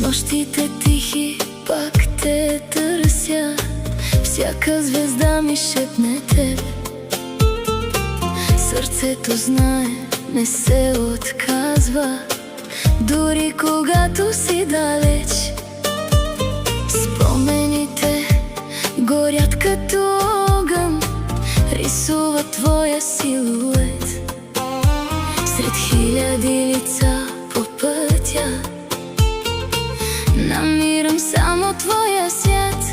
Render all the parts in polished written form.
Нощите тихи пак те търся, всяка звезда ми шепне теб. Сърцето знае, не се отказва, дори когато си далеч. Спомените горят като огън, рисуват твоя силует сред хиляди лица по пътя. Намирам само твоя свят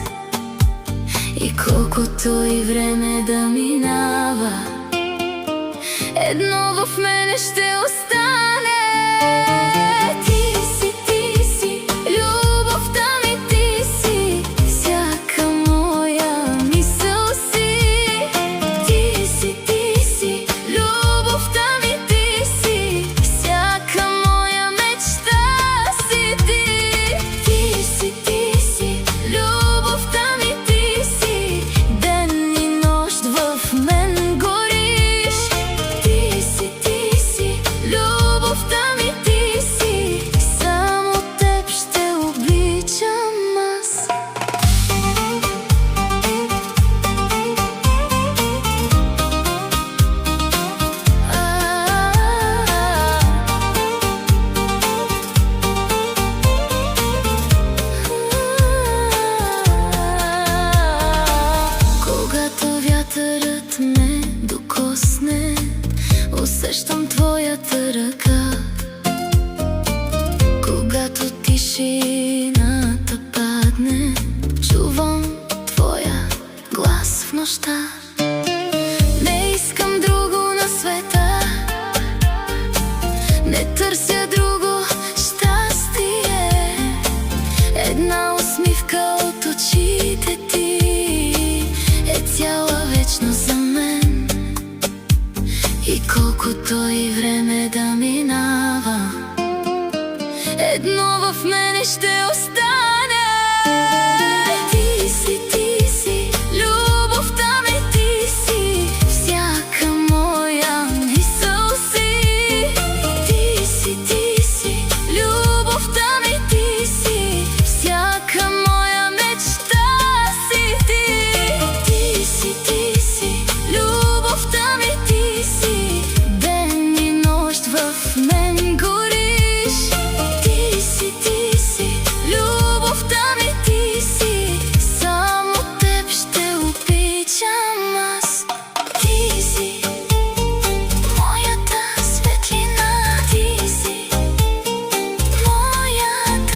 и колкото и време да минава, едно в мене ще остане. Ти си, любовта ми, ти си, всяка моя мисъл си. Ти си, любовта ми, ти си, всяка моя мечта си ти. Ти си, любовта ми, ти си, ден и нощ в мен гориш. Ти си, любовта ми, ти си, само теб ще обичам аз. Когато вятърът ме докосне, усещам твоята ръка. Когато тишината падне, чувам твоя глас в нощта. Не искам друго на света, не търся друго щастие. Една усмивка от очите ти е цяла вечност за мен. И колкото и време да минава, едно в мене ще остане.